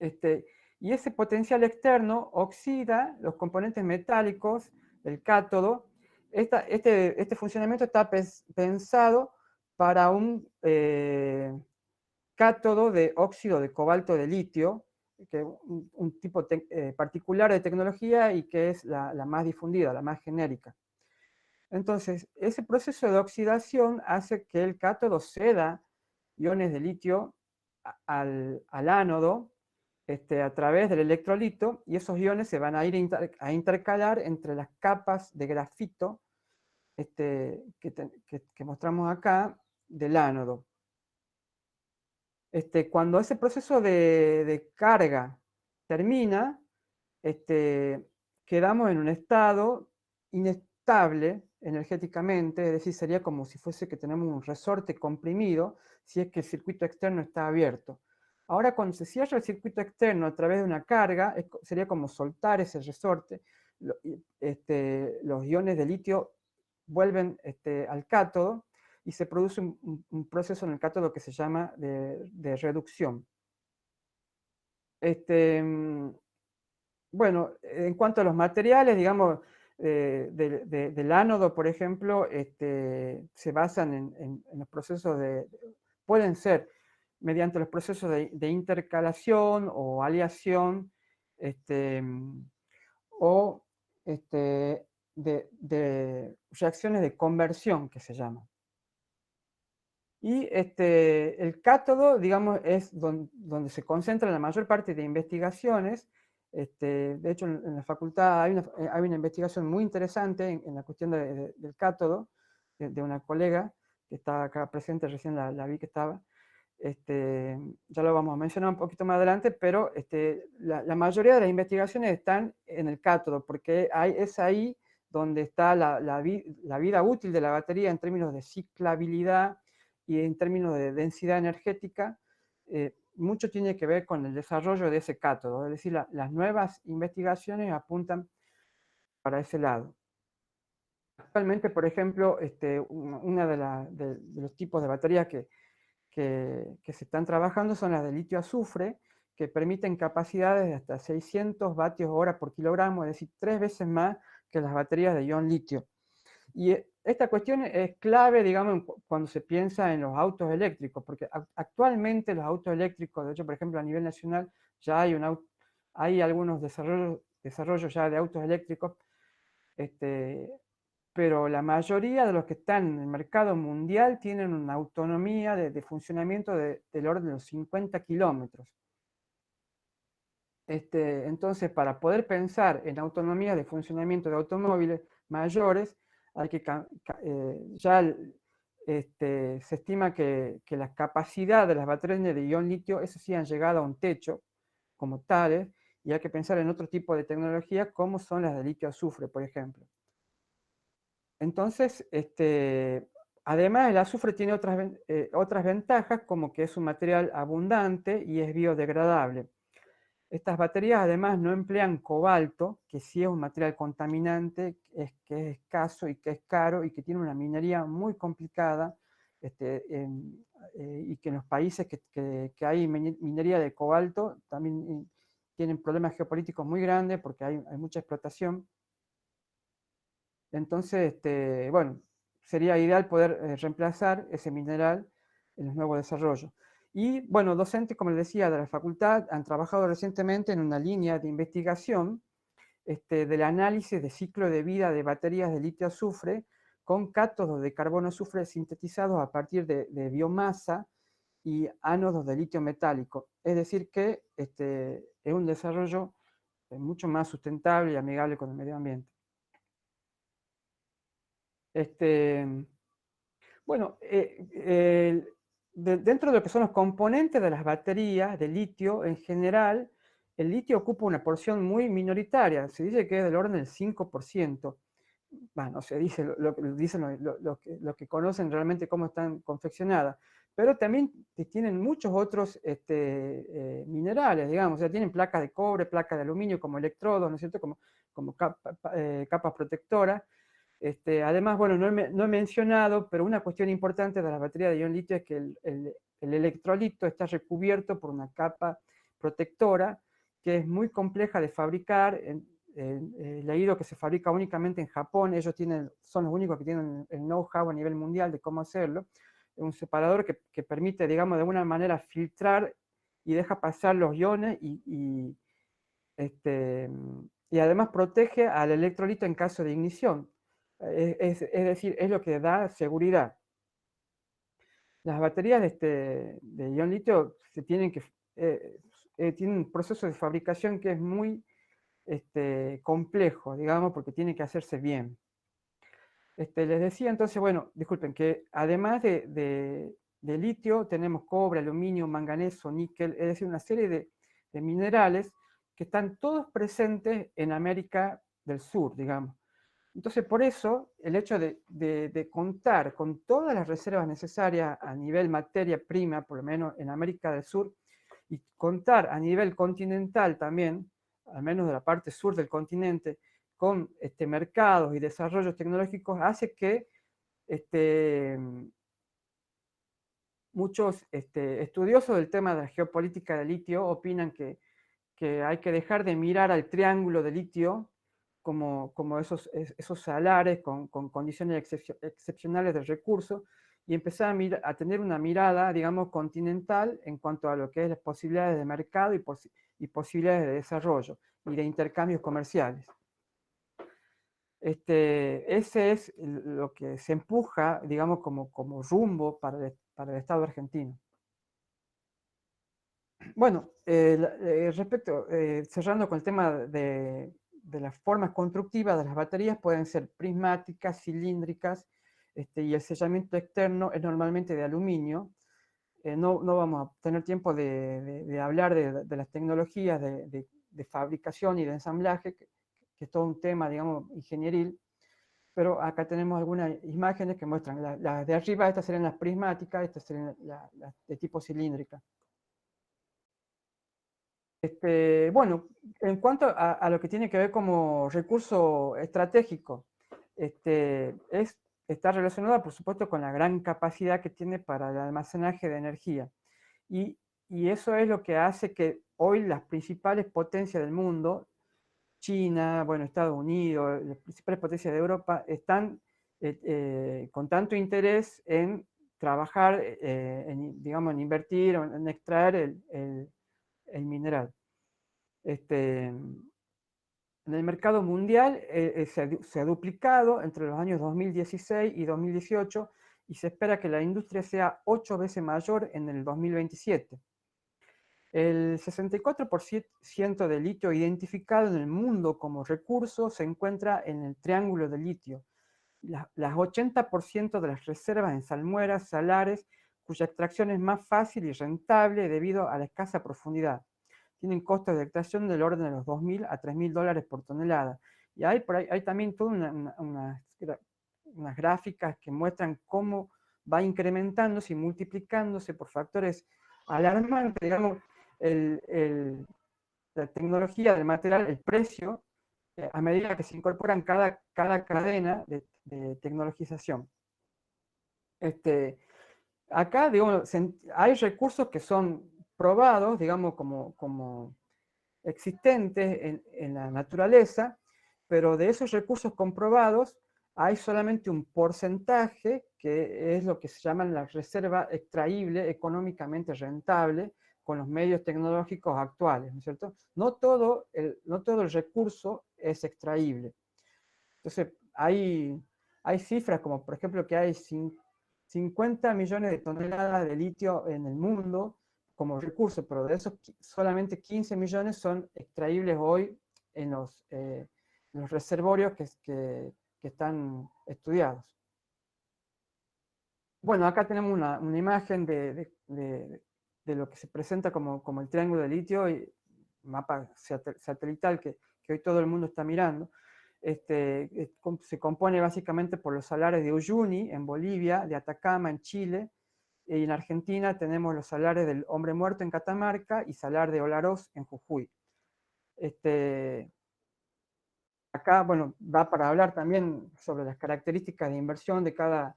S2: Y ese potencial externo oxida los componentes metálicos del cátodo. Este funcionamiento está pensado para un cátodo de óxido de cobalto de litio, que es un tipo particular de tecnología y que es la más difundida, la más genérica. Entonces, ese proceso de oxidación hace que el cátodo ceda iones de litio al ánodo a través del electrolito, y esos iones se van a ir a intercalar entre las capas de grafito que mostramos acá del ánodo. Cuando ese proceso de carga termina, quedamos en un estado inestable energéticamente, es decir, sería como si fuese que tenemos un resorte comprimido si es que el circuito externo está abierto. Ahora, cuando se cierra el circuito externo a través de una carga, sería como soltar ese resorte. Los iones de litio vuelven al cátodo, y se produce un proceso en el cátodo que se llama de reducción. Bueno, en cuanto a los materiales, digamos, del ánodo, por ejemplo, se basan en los procesos pueden ser mediante los procesos de intercalación o aleación, o de reacciones de conversión, que se llaman. Y el cátodo, digamos, es donde se concentra la mayor parte de investigaciones. De hecho, en la facultad hay una investigación muy interesante en la cuestión del cátodo, de una colega que está acá presente, recién la vi que estaba. Ya lo vamos a mencionar un poquito más adelante, pero la mayoría de las investigaciones están en el cátodo, porque es ahí donde está la vida útil de la batería en términos de ciclabilidad y en términos de densidad energética. Mucho tiene que ver con el desarrollo de ese cátodo, es decir, las nuevas investigaciones apuntan para ese lado. Actualmente, por ejemplo, una de los tipos de baterías que se están trabajando son las de litio-azufre, que permiten capacidades de hasta 600 vatios hora por kilogramo, es decir, 3 veces más que las baterías de ion litio. Y esta cuestión es clave, digamos, cuando se piensa en los autos eléctricos, porque actualmente los autos eléctricos, de hecho, por ejemplo, a nivel nacional, ya hay algunos desarrollos ya de autos eléctricos, pero la mayoría de los que están en el mercado mundial tienen una autonomía de funcionamiento del orden de los 50 kilómetros. Entonces, para poder pensar en autonomía de funcionamiento de automóviles mayores, hay que se estima que la capacidad de las baterías de ion litio, eso sí, han llegado a un techo como tales, y hay que pensar en otro tipo de tecnología como son las de litio-azufre, por ejemplo. Entonces, además el azufre tiene otras ventajas, como que es un material abundante y es biodegradable. Estas baterías además no emplean cobalto, que sí es un material contaminante, que es escaso y que es caro y que tiene una minería muy complicada, y que en los países que hay minería de cobalto también tienen problemas geopolíticos muy grandes porque hay mucha explotación. Entonces, bueno, sería ideal poder reemplazar ese mineral en los nuevos desarrollos. Y bueno, docentes, como les decía, de la facultad han trabajado recientemente en una línea de investigación del análisis de ciclo de vida de baterías de litio-azufre con cátodos de carbono-azufre sintetizados a partir de biomasa y ánodos de litio metálico. Es decir, que es un desarrollo mucho más sustentable y amigable con el medio ambiente. Bueno, dentro de lo que son los componentes de las baterías de litio, en general, el litio ocupa una porción muy minoritaria, se dice que es del orden del 5%. Bueno, se dice dicen lo que conocen realmente cómo están confeccionadas, pero también tienen muchos otros minerales, digamos, o sea, tienen placas de cobre, placas de aluminio como electrodos, ¿no es cierto?, como capas protectoras. Además, bueno, no he mencionado, pero una cuestión importante de las baterías de ion litio es que el electrolito está recubierto por una capa protectora que es muy compleja de fabricar. He leído que se fabrica únicamente en Japón, ellos son los únicos que tienen el know-how a nivel mundial de cómo hacerlo. Es un separador que permite, digamos, de alguna manera filtrar y deja pasar los iones y además protege al electrolito en caso de ignición. Es decir, es lo que da seguridad. Las baterías de ion litio tienen un proceso de fabricación que es muy complejo, digamos, porque tiene que hacerse bien. Les decía entonces, bueno, disculpen, que además de litio tenemos cobre, aluminio, manganeso, níquel, es decir, una serie de minerales que están todos presentes en América del Sur, digamos. Entonces, por eso, el hecho de contar con todas las reservas necesarias a nivel materia prima, por lo menos en América del Sur, y contar a nivel continental también, al menos de la parte sur del continente, con mercados y desarrollos tecnológicos, hace que muchos estudiosos del tema de la geopolítica del litio opinan que hay que dejar de mirar al triángulo de litio como esos salares con condiciones excepcionales de recursos y empezar a tener una mirada, digamos, continental en cuanto a lo que es las posibilidades de mercado y posibilidades de desarrollo y de intercambios comerciales. Ese es lo que se empuja, digamos, como rumbo para el Estado argentino. Bueno, cerrando con el tema de las formas constructivas de las baterías, pueden ser prismáticas, cilíndricas, y el sellamiento externo es normalmente de aluminio. No vamos a tener tiempo de hablar de las tecnologías de fabricación y de ensamblaje, que es todo un tema, digamos, ingenieril, pero acá tenemos algunas imágenes que muestran, las de arriba, estas serían las prismáticas, estas serían las de tipo cilíndrica. Bueno, en cuanto a lo que tiene que ver como recurso estratégico, está relacionado, por supuesto, con la gran capacidad que tiene para el almacenaje de energía. Y eso es lo que hace que hoy las principales potencias del mundo, China, bueno, Estados Unidos, las principales potencias de Europa, están con tanto interés en trabajar, digamos, en invertir, en extraer el mineral. En el mercado mundial se ha duplicado entre los años 2016 y 2018 y se espera que la industria sea 8 veces mayor en el 2027. El 64% del litio identificado en el mundo como recurso se encuentra en el triángulo de litio. Las 80% de las reservas en salmueras, salares, cuya extracción es más fácil y rentable debido a la escasa profundidad. Tienen costos de extracción del orden de los $2.000 a $3.000 por tonelada. Y hay también todas unas gráficas que muestran cómo va incrementándose y multiplicándose por factores alarmantes, digamos, la tecnología del material, el precio, a medida que se incorporan cada cadena de tecnologización. Acá, digamos, hay recursos que son probados, digamos, como existentes en la naturaleza, pero de esos recursos comprobados hay solamente un porcentaje que es lo que se llama la reserva extraíble económicamente rentable con los medios tecnológicos actuales, ¿no es cierto? No todo el recurso es extraíble. Entonces, hay cifras como, por ejemplo, que hay 50 millones de toneladas de litio en el mundo como recurso, pero de esos solamente 15 millones son extraíbles hoy en los reservorios que están estudiados. Bueno, acá tenemos una imagen de lo que se presenta como el triángulo de litio, y mapa satelital que hoy todo el mundo está mirando. Se compone básicamente por los salares de Uyuni en Bolivia, de Atacama en Chile, y en Argentina tenemos los salares del Hombre Muerto en Catamarca y Salar de Olaroz en Jujuy. Acá, bueno, va para hablar también sobre las características de inversión de cada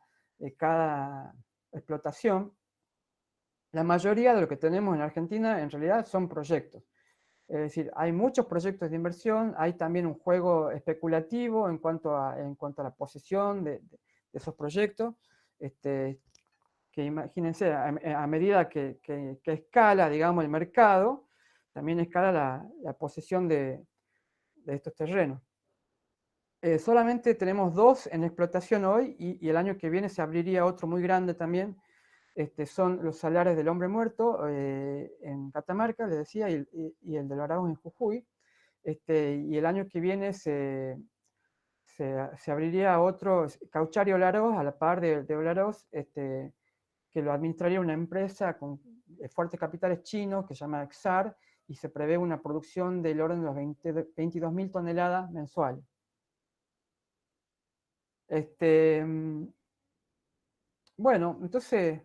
S2: explotación. La mayoría de lo que tenemos en Argentina en realidad son proyectos. Es decir, hay muchos proyectos de inversión, hay también un juego especulativo en cuanto a la posesión de esos proyectos, que imagínense, a medida que escala, digamos, el mercado, también escala la posesión de estos terrenos. Solamente tenemos 2 en explotación hoy y el año que viene se abriría otro muy grande también. Son los salares del Hombre Muerto en Catamarca, les decía, y el de Olaroz en Jujuy. Y el año que viene se abriría otro, Cauchari Olaroz, a la par de Olaroz, que lo administraría una empresa con fuertes capitales chinos que se llama Exar, y se prevé una producción del orden de los 22.000 toneladas mensuales. Bueno, entonces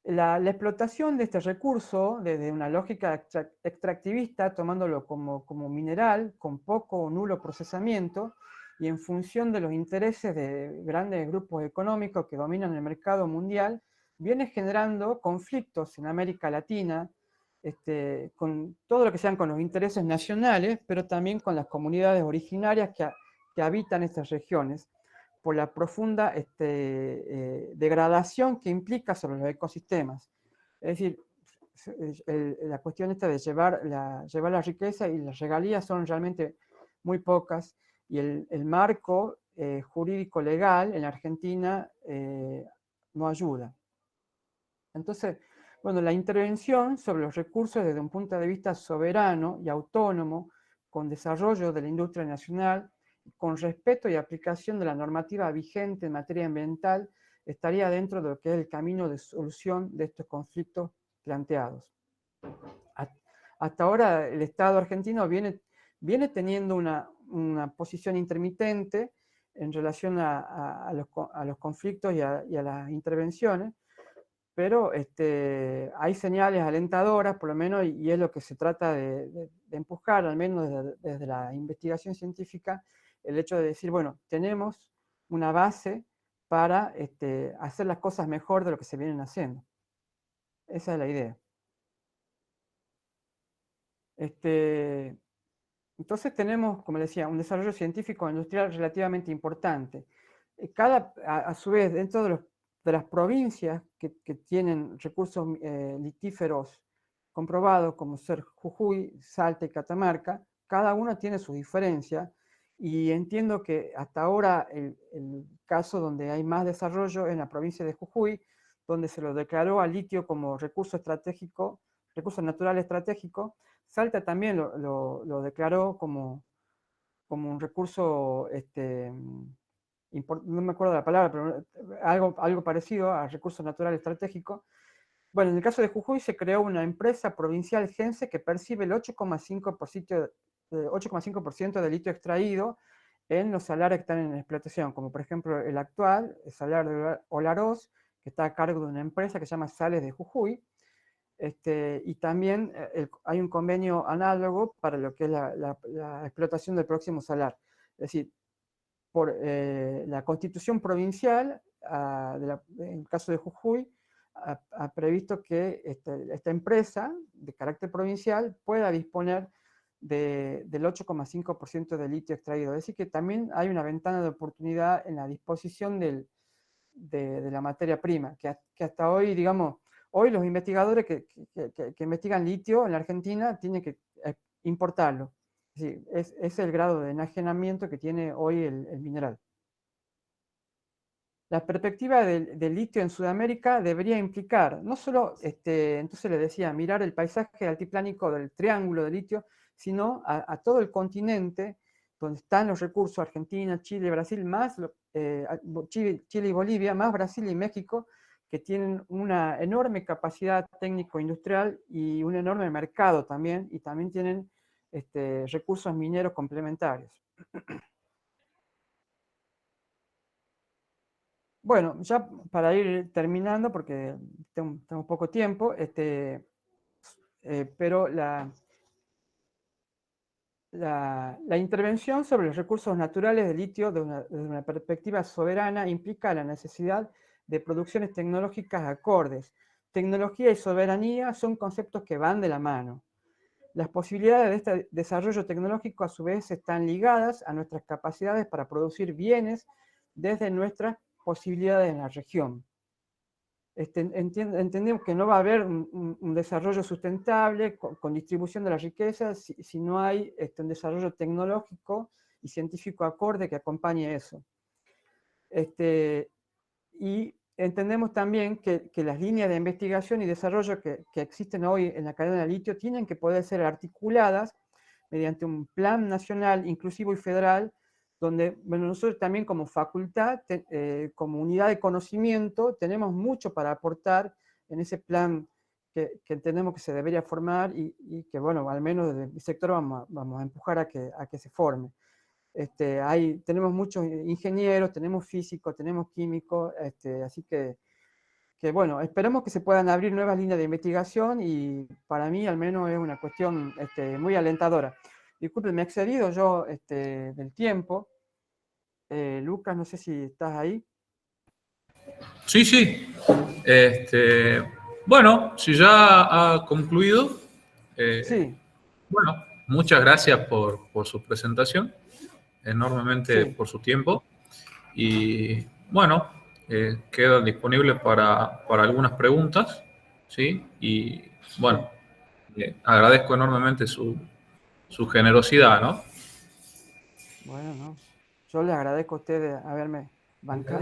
S2: la explotación de este recurso desde una lógica extractivista, tomándolo como mineral, con poco o nulo procesamiento, y en función de los intereses de grandes grupos económicos que dominan el mercado mundial, viene generando conflictos en América Latina, con todo lo que sean con los intereses nacionales, pero también con las comunidades originarias que habitan estas regiones, por la profunda degradación que implica sobre los ecosistemas. Es decir, la cuestión esta de llevar la riqueza y las regalías son realmente muy pocas, y el marco jurídico legal en Argentina no ayuda. Entonces, bueno, la intervención sobre los recursos desde un punto de vista soberano y autónomo, con desarrollo de la industria nacional, con respeto y aplicación de la normativa vigente en materia ambiental, estaría dentro de lo que es el camino de solución de estos conflictos planteados. Hasta ahora el Estado argentino viene teniendo una posición intermitente en relación a los conflictos y a las intervenciones, pero hay señales alentadoras, por lo menos, y es lo que se trata de empujar, al menos desde la investigación científica, el hecho de decir, bueno, tenemos una base para hacer las cosas mejor de lo que se vienen haciendo. Esa es la idea. Entonces tenemos, como decía, un desarrollo científico industrial relativamente importante. A su vez, dentro de las provincias que tienen recursos litíferos comprobados, como ser Jujuy, Salta y Catamarca, cada una tiene su diferencia, y entiendo que hasta ahora el caso donde hay más desarrollo es en la provincia de Jujuy, donde se lo declaró al litio como recurso estratégico, recurso natural estratégico. Salta también lo declaró como un recurso, no me acuerdo de la palabra, pero algo parecido a recurso natural estratégico. Bueno, en el caso de Jujuy se creó una empresa provincial Gense que percibe el 8,5% del litio extraído en los salarios que están en explotación, como por ejemplo el actual, el salario de Olaroz, que está a cargo de una empresa que se llama Sales de Jujuy. Y también hay un convenio análogo para lo que es la explotación del próximo salar. Es decir, por la constitución provincial, en el caso de Jujuy, ha previsto que esta empresa de carácter provincial pueda disponer del 8,5% de litio extraído. Es decir, que también hay una ventana de oportunidad en la disposición de la materia prima, que hasta hoy, digamos, hoy los investigadores que investigan litio en la Argentina tienen que importarlo. Es el grado de enajenamiento que tiene hoy el mineral. La perspectiva del litio en Sudamérica debería implicar, no solo, entonces le decía, mirar el paisaje altiplánico del triángulo de litio, sino a todo el continente donde están los recursos, Argentina, Chile, Brasil, más Chile y Bolivia, más Brasil y México, que tienen una enorme capacidad técnico-industrial y un enorme mercado también, y también tienen recursos mineros complementarios. Bueno, ya para ir terminando, porque tengo poco tiempo, pero la intervención sobre los recursos naturales de litio desde una perspectiva soberana implica la necesidad de producciones tecnológicas acordes. Tecnología y soberanía son conceptos que van de la mano. Las posibilidades de este desarrollo tecnológico a su vez están ligadas a nuestras capacidades para producir bienes desde nuestras posibilidades en la región. Entendemos que no va a haber un desarrollo sustentable con distribución de la riqueza si no hay un desarrollo tecnológico y científico acorde que acompañe eso. Y entendemos también que las líneas de investigación y desarrollo que existen hoy en la cadena de litio tienen que poder ser articuladas mediante un plan nacional inclusivo y federal, donde bueno, nosotros también como facultad, como unidad de conocimiento, tenemos mucho para aportar en ese plan que entendemos que se debería formar y que, bueno, al menos desde el sector vamos a empujar a que se forme. Tenemos muchos ingenieros, tenemos físicos, tenemos químicos, así que, bueno, esperemos que se puedan abrir nuevas líneas de investigación y para mí al menos es una cuestión muy alentadora. Disculpen, me he excedido yo del tiempo. Lucas, no sé si estás ahí.
S1: Sí, sí. Bueno, si ya ha concluido,
S2: Sí,
S1: bueno, muchas gracias por su presentación, enormemente
S2: sí.
S1: por su tiempo y bueno, queda disponible para algunas preguntas, ¿sí? Y
S2: Sí.
S1: bueno, agradezco enormemente su generosidad, ¿no?
S2: Bueno, no. Yo le agradezco a ustedes haberme bancado.